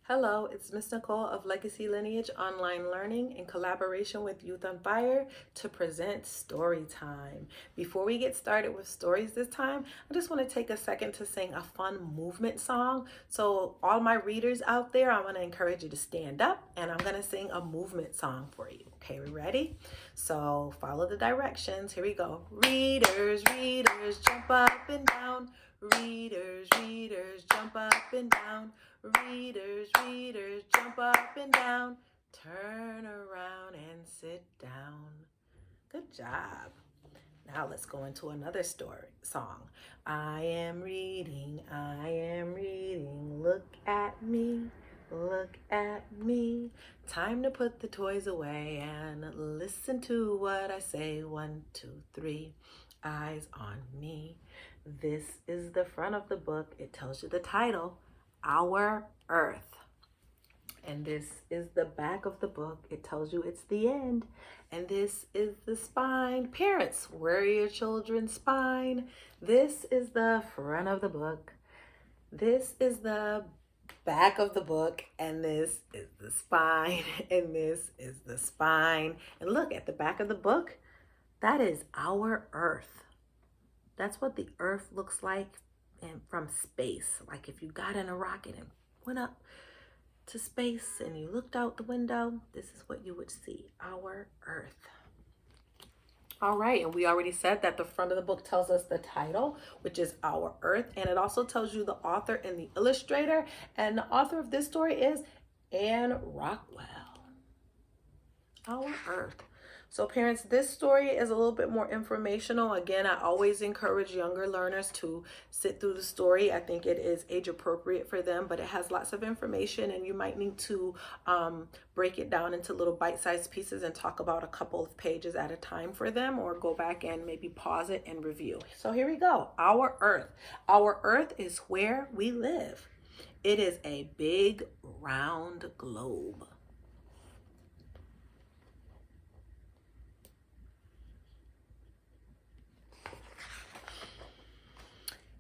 Hello, it's Miss Nicole of Legacy Lineage Online Learning in collaboration with Youth on Fire to present story time. Before we get started with stories this time, I just want to take a second to sing a fun movement song. So all my readers out there, I want to encourage you to stand up and I'm going to sing a movement song for you. Okay, we ready? So follow the directions. Here we go. Readers, readers, jump up and down. Readers, readers, jump up and down. Readers, readers, jump up and down. Turn around and sit down. Good job. Now let's go into another song. I am reading, look at me, look at me. Time to put the toys away and listen to what I say. 1, 2, 3, eyes on me. This is the front of the book. It tells you the title, Our Earth. And this is the back of the book. It tells you it's the end. And this is the spine. Parents, where are your children's spine? This is the front of the book. This is the back of the book. And this is the spine. And this is the spine. And look at the back of the book. That is our Earth. That's what the Earth looks like from space. Like if you got in a rocket and went up to space and you looked out the window, this is what you would see, our Earth. All right, and we already said that the front of the book tells us the title, which is Our Earth, and it also tells you the author and the illustrator, and the author of this story is Anne Rockwell. Our Earth. So parents, this story is a little bit more informational. Again, I always encourage younger learners to sit through the story. I think it is age appropriate for them, but it has lots of information and you might need to break it down into little bite-sized pieces and talk about a couple of pages at a time for them, or go back and maybe pause it and review. So here we go. Our Earth. Our Earth is where we live. It is a big round globe.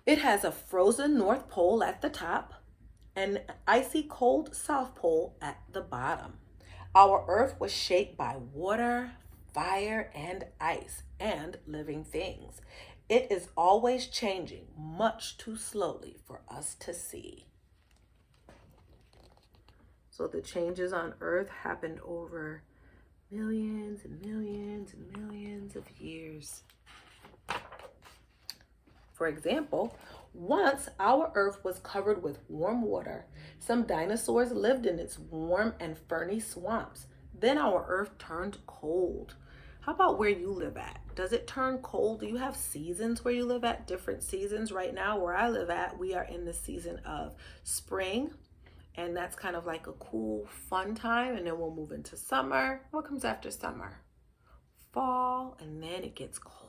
It has a frozen North Pole at the top and an icy cold South Pole at the bottom. Our Earth was shaped by water, fire, and ice, and living things. It is always changing, much too slowly for us to see. So the changes on Earth happened over millions and millions and millions of years. For example, once our Earth was covered with warm water. Some dinosaurs lived in its warm and ferny swamps. Then our Earth turned cold. How about where you live at? Does it turn cold? Do you have seasons where you live at? Different seasons. Right now, where I live at, we are in the season of spring. And that's kind of like a cool, fun time. And then we'll move into summer. What comes after summer? Fall. And then it gets cold.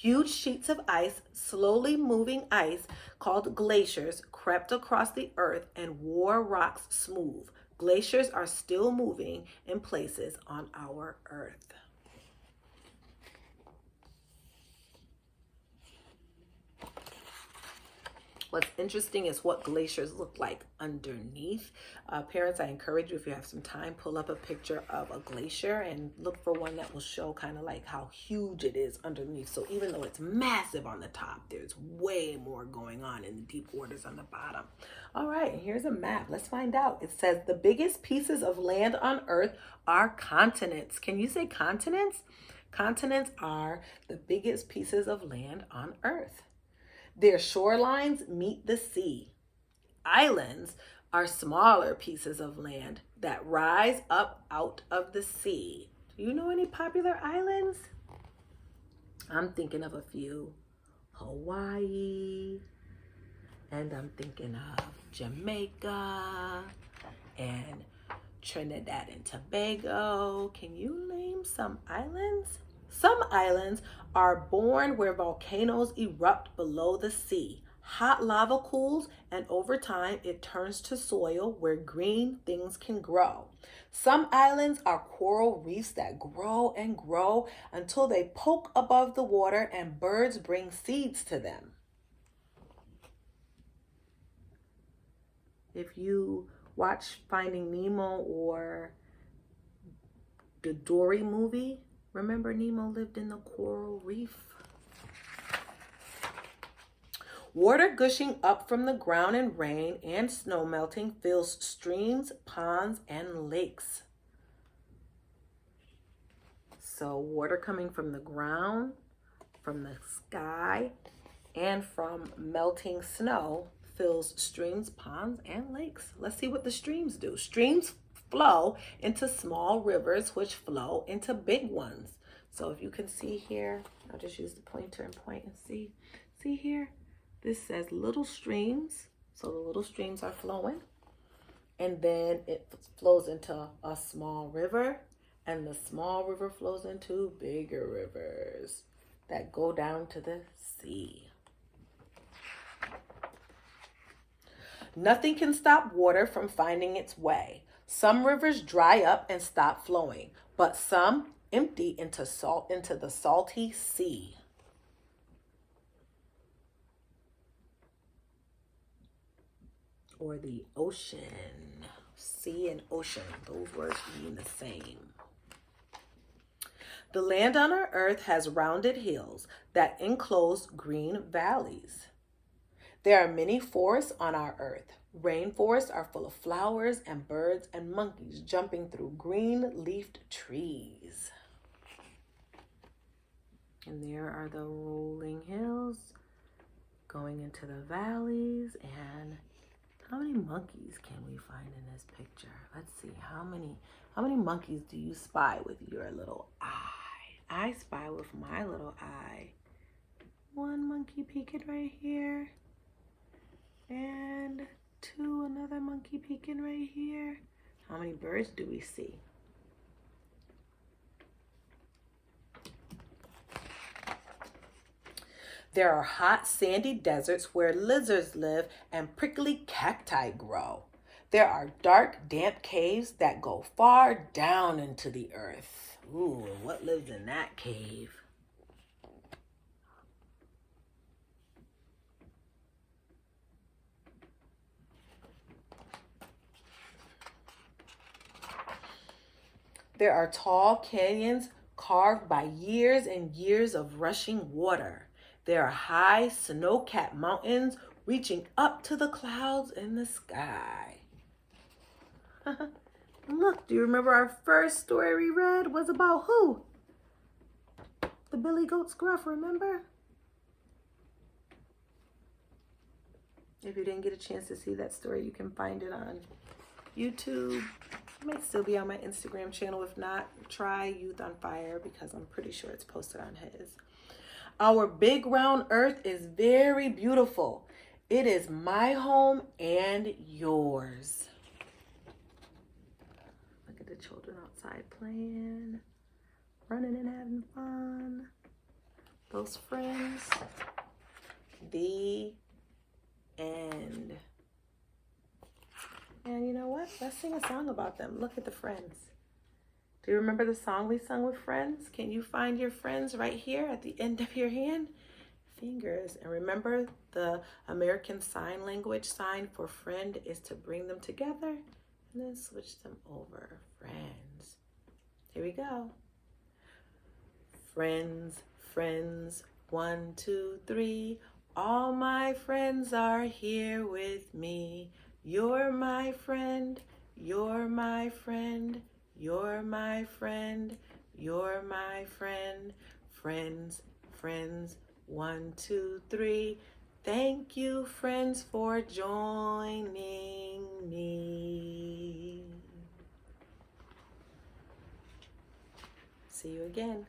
Huge sheets of ice, slowly moving ice called glaciers, crept across the Earth and wore rocks smooth. Glaciers are still moving in places on our Earth. What's interesting is what glaciers look like underneath. Parents, I encourage you, if you have some time, pull up a picture of a glacier and look for one that will show kind of like how huge it is underneath. So even though it's massive on the top, there's way more going on in the deep waters on the bottom. All right, here's a map. Let's find out. It says the biggest pieces of land on Earth are continents. Can you say continents? Continents are the biggest pieces of land on Earth. Their shorelines meet the sea. Islands are smaller pieces of land that rise up out of the sea. Do you know any popular islands? I'm thinking of a few. Hawaii, and I'm thinking of Jamaica and Trinidad and Tobago. Can you name some islands? Some islands are born where volcanoes erupt below the sea. Hot lava cools, and over time it turns to soil where green things can grow. Some islands are coral reefs that grow and grow until they poke above the water and birds bring seeds to them. If you watch Finding Nemo or the Dory movie, remember Nemo lived in the coral reef? Water gushing up from the ground in rain and snow melting fills streams, ponds, and lakes. So water coming from the ground, from the sky, and from melting snow fills streams, ponds, and lakes. Let's see what the streams do. Streams flow into small rivers, which flow into big ones. So if you can see here, I'll just use the pointer and point and see. See here? This says little streams. So the little streams are flowing. And then it flows into a small river. And the small river flows into bigger rivers that go down to the sea. Nothing can stop water from finding its way. Some rivers dry up and stop flowing, but some empty into the salty sea. Or the ocean. Sea and ocean, those words mean the same. The land on our earth has rounded hills that enclose green valleys. There are many forests on our earth. Rainforests are full of flowers and birds and monkeys jumping through green-leafed trees. And there are the rolling hills going into the valleys. And how many monkeys can we find in this picture? Let's see, how many monkeys do you spy with your little eye? I spy with my little eye. One monkey peeking right here. And two, another monkey peeking right here. How many birds do we see? There are hot, sandy deserts where lizards live and prickly cacti grow. There are dark, damp caves that go far down into the earth. Ooh, what lives in that cave? There are tall canyons carved by years and years of rushing water. There are high, snow-capped mountains reaching up to the clouds in the sky. Look, do you remember our first story we read was about who? The Billy Goat Scruff, remember? If you didn't get a chance to see that story, you can find it on YouTube. It might still be on my Instagram channel. If not, try Youth on Fire because I'm pretty sure it's posted on his. Our big round earth is very beautiful. It is my home and yours. Look at the children outside playing, running and having fun. Those friends. The end. And you know what? Let's sing a song about them. Look at the friends. Do you remember the song we sung with friends? Can you find your friends right here at the end of your hand? Fingers. And remember, the American Sign Language sign for friend is to bring them together and then switch them over. Friends. Here we go. Friends, friends, 1, 2, 3. All my friends are here with me. You're my friend, you're my friend, you're my friend, you're my friend. Friends, friends, 1, 2, 3. Thank you, friends, for joining me. See you again.